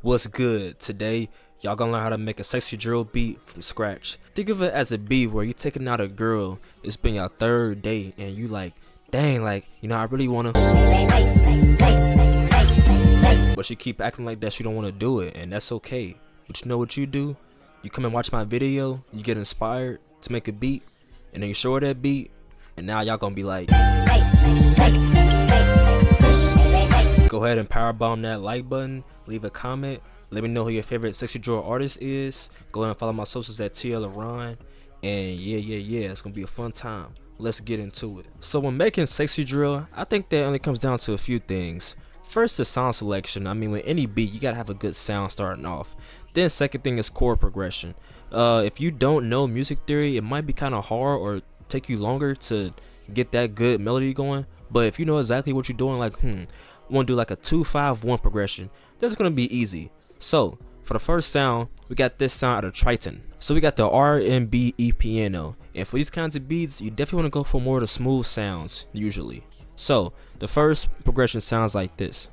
What's good? Today, y'all gonna learn how to make a sexy drill beat from scratch. Think of it as a beat where you're taking out a girl, it's been your third date, and you like, dang, like, you know, I really wanna, but she keep acting like that she don't wanna do it, and that's okay. But you know what you do? You come and watch my video, you get inspired to make a beat, and then you show her that beat, and now y'all gonna be like, go ahead and power bomb that like button, leave a comment, let me know who your favorite sexy drill artist is. Go ahead and follow my socials at TLAron, and yeah, it's gonna be a fun time. Let's get into it. So when making sexy drill, I think that only comes down to a few things. First is sound selection. I mean, with any beat, you gotta have a good sound starting off. Then second thing is chord progression. If you don't know music theory, it might be kind of hard or take you longer to get that good melody going. But if you know exactly what you're doing, like want to do like a 2-5-1 progression, that's gonna be easy. So for the first sound, we got this sound out of Triton. So we got the R&B E piano, and for these kinds of beats, you definitely want to go for more of the smooth sounds usually. So the first progression sounds like this.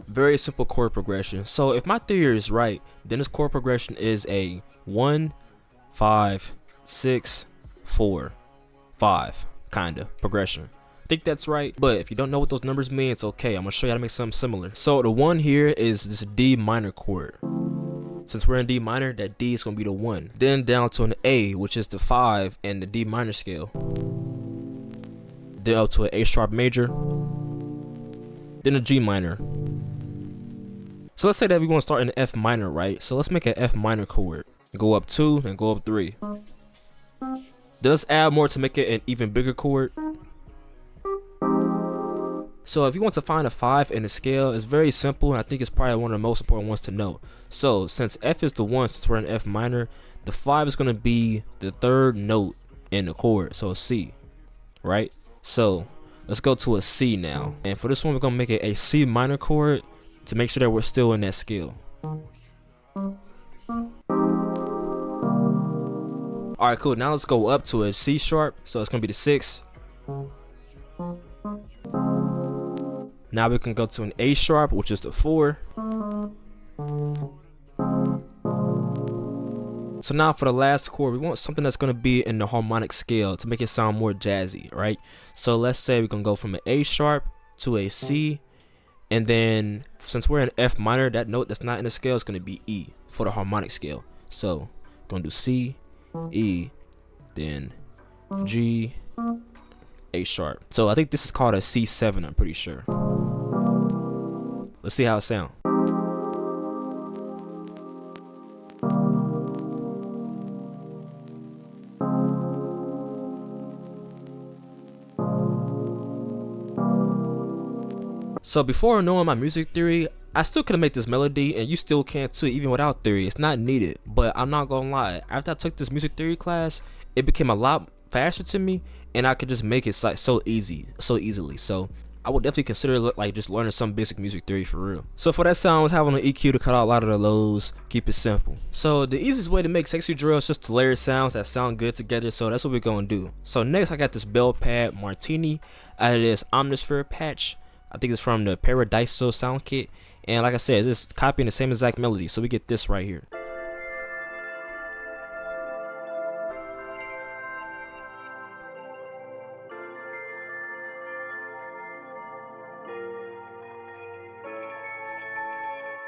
Very simple chord progression. So if my theory is right, then this chord progression is a 1 5 6 4 5 kind of progression. I think that's right, but if you don't know what those numbers mean, it's okay. I'm gonna show you how to make something similar. So the 1 here is this D minor chord. Since we're in D minor, that D is gonna be the 1. Then down to an A, which is the 5 and the D minor scale. Then up to an A sharp major. Then a G minor. So let's say that we want to start in F minor, right? So let's make an F minor chord. Go up 2 and go up 3. Let's add more to make it an even bigger chord. So if you want to find a 5 in the scale, it's very simple, and I think it's probably one of the most important ones to know. So since F is the 1, since we're in F minor, the 5 is going to be the 3rd note in the chord, so a C, right? So let's go to a C now. And for this one, we're going to make it a C minor chord to make sure that we're still in that scale. Alright, cool. Now let's go up to a C sharp. So it's going to be the 6. Now we can go to an A sharp, which is the 4. So now for the last chord, we want something that's going to be in the harmonic scale to make it sound more jazzy, right? So let's say we're going to go from an A sharp to a C. And then since we're in F minor, that note that's not in the scale is going to be E for the harmonic scale. So going to do C, E, then G, A sharp. So I think this is called a C7, I'm pretty sure. Let's see how it sounds. So before knowing my music theory, I still could have made this melody, and you still can too, even without theory. It's not needed, but I'm not gonna lie. After I took this music theory class, it became a lot faster to me, and I could just make it so easily. So I would definitely consider like just learning some basic music theory for real. So for that sound, I was having an EQ to cut out a lot of the lows, keep it simple. So the easiest way to make sexy drill is just to layer sounds that sound good together. So that's what we're gonna do. So next, I got this bell pad Martini out of this Omnisphere patch. I think it's from the Paradiso sound kit, and like I said, it's just copying the same exact melody, so we get this right here.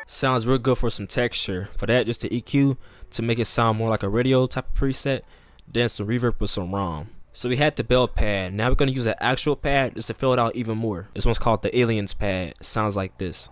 Sounds real good for some texture. For that, just the EQ to make it sound more like a radio type of preset, then some reverb with some ROM. So we had the bell pad. Now we're going to use an actual pad just to fill it out even more. This one's called the Aliens pad. It sounds like this.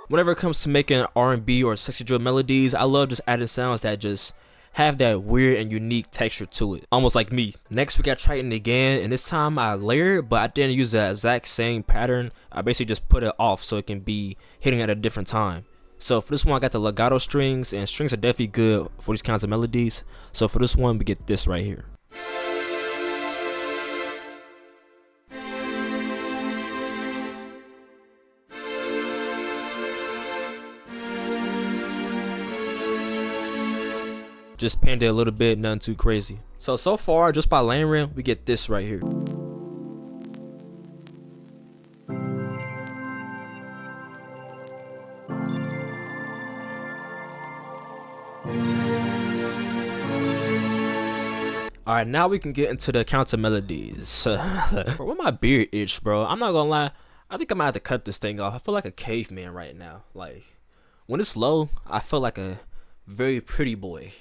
Whenever it comes to making R&B or sexy drill melodies, I love just adding sounds that just have that weird and unique texture to it, almost like me. Next, we got Triton again, and this time I layered, but I didn't use the exact same pattern. I basically just put it off so it can be hitting at a different time. So for this one, I got the legato strings, and strings are definitely good for these kinds of melodies. So for this one, we get this right here. Just panned it a little bit, nothing too crazy. So far, just by layering, we get this right here. Alright, now we can get into the counter melodies. Bro, where my beard itch, bro? I'm not gonna lie, I think I might have to cut this thing off. I feel like a caveman right now. Like, when it's low, I feel like a very pretty boy.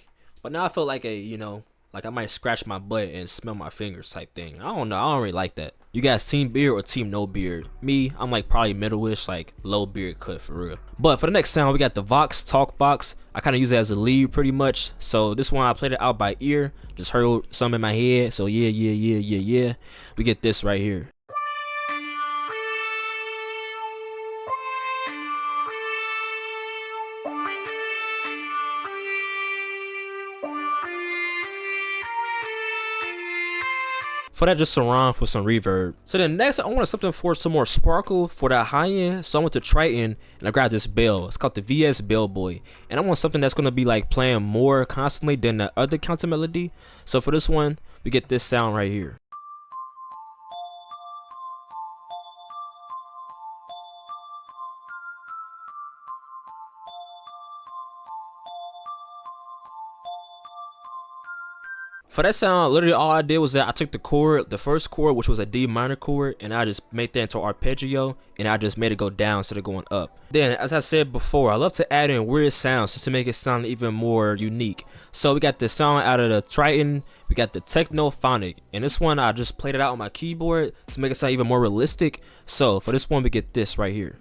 But now I feel like a, you know, like I might scratch my butt and smell my fingers type thing. I don't know, I don't really like that. You guys team beard or team no beard? Me, I'm like probably middle-ish, like low beard cut for real. But for the next sound, we got the Vox Talk Box. I kind of use it as a lead pretty much. So this one I played it out by ear, just heard some in my head. So yeah. We get this right here. For that, just surround for some reverb. So then next, I wanted something for some more sparkle for that high end. So I went to Triton and I grabbed this bell. It's called the VS Bell Boy. And I want something that's gonna be like playing more constantly than the other counter melody. So for this one, we get this sound right here. For that sound, literally all I did was that I took the chord, the first chord, which was a D minor chord, and I just made that into arpeggio, and I just made it go down instead of going up. Then, as I said before, I love to add in weird sounds just to make it sound even more unique. So we got the sound out of the Triton, we got the Technophonic, and this one I just played it out on my keyboard to make it sound even more realistic. So for this one, we get this right here.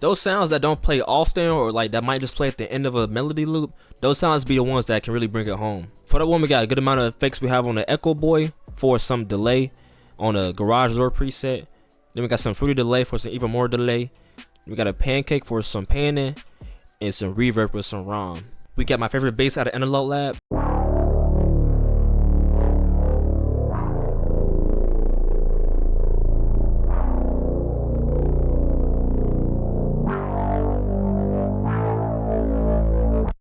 Those sounds that don't play often, or like that might just play at the end of a melody loop, those sounds be the ones that can really bring it home. For that one, we got a good amount of effects we have on the Echo Boy for some delay on a garage door preset. Then we got some fruity delay for some even more delay. We got a pancake for some panning and some reverb with some ROM. We got my favorite bass out of Analog Lab.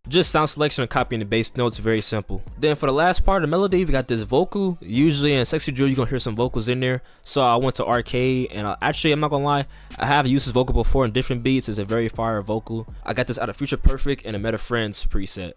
Just sound selection and copying the bass notes, very simple. Then for the last part of the melody, we got this vocal. Usually in Sexy Drill, you're gonna hear some vocals in there. So I went to Arcade, and actually, I'm not gonna lie, I have used this vocal before in different beats. It's a very fire vocal. I got this out of Future Perfect and a Meta Friends preset.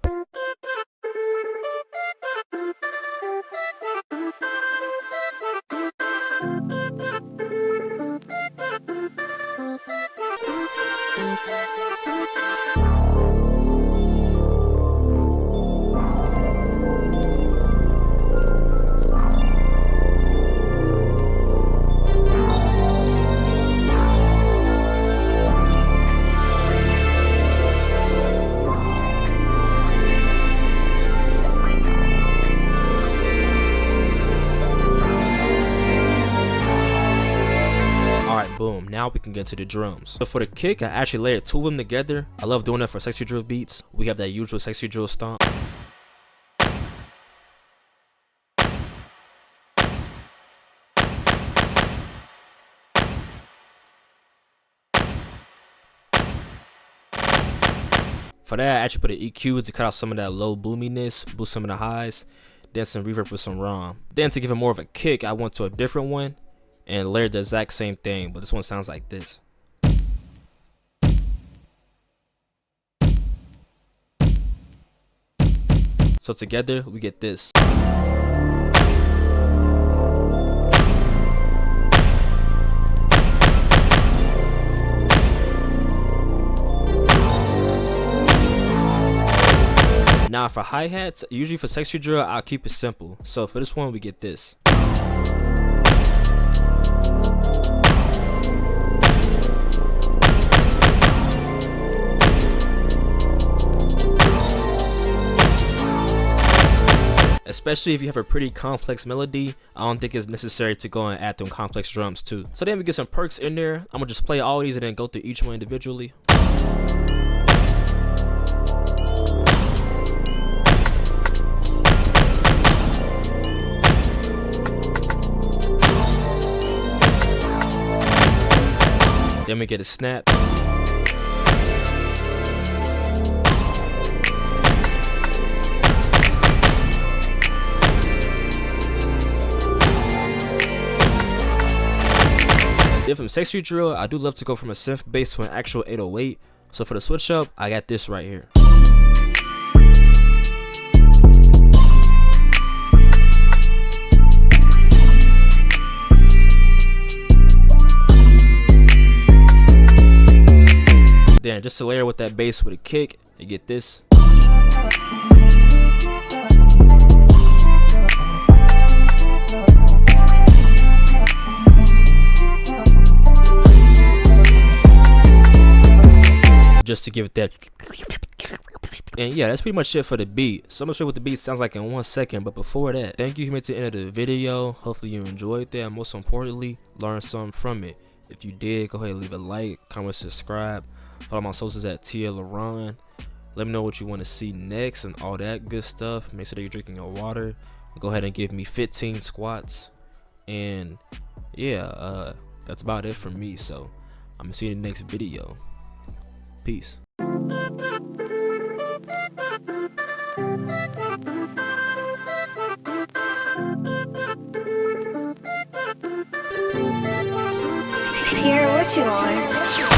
Boom, now we can get to the drums. So for the kick, I actually layered two of them together. I love doing that for Sexy Drill beats. We have that usual Sexy Drill stomp. For that, I actually put an EQ to cut out some of that low boominess, boost some of the highs, then some reverb with some ROM. Then to give it more of a kick, I went to a different one and layered the exact same thing, but this one sounds like this. So together we get this. Now for hi-hats, usually for Sexy Drill, I'll keep it simple. So for this one, we get this. Especially if you have a pretty complex melody, I don't think it's necessary to go and add them complex drums too. So then we get some perks in there. I'm gonna just play all these and then go through each one individually. Then we get a snap. sexy drill, I do love to go from a synth bass to an actual 808. So for the switch up, I got this right here. Then just to layer with that bass with a kick, you get this. Just to give it that. And yeah, that's pretty much it for the beat. So I'm gonna show you what the beat sounds like in 1 second, but before that, thank you for making it to the end of the video. Hopefully you enjoyed that, and most importantly, learned something from it. If you did, go ahead and leave a like, comment, subscribe. Follow my socials at TLaron. Let me know what you want to see next and all that good stuff. Make sure that you're drinking your water. Go ahead and give me 15 squats. And yeah, that's about it for me. So I'm gonna see you in the next video. Peace. Here, what you on?